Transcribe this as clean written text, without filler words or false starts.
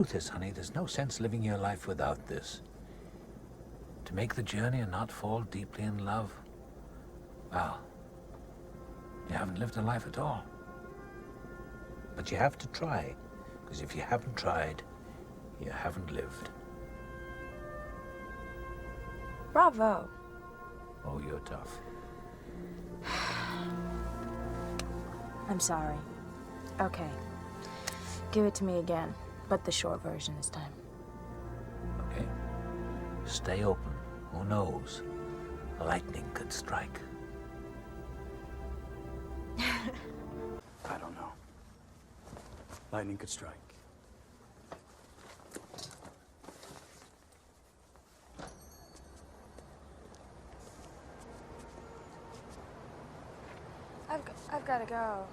Truth is, honey, there's no sense living your life without this. To make the journey and not fall deeply in love, well, you haven't lived a life at all. But you have to try, because if you haven't tried, you haven't lived. Bravo. Oh, you're tough. I'm sorry. Okay. Give it to me again, but the short version this time. Okay? Stay open. Who knows? Lightning could strike. I don't know. Lightning could strike. I've got to go.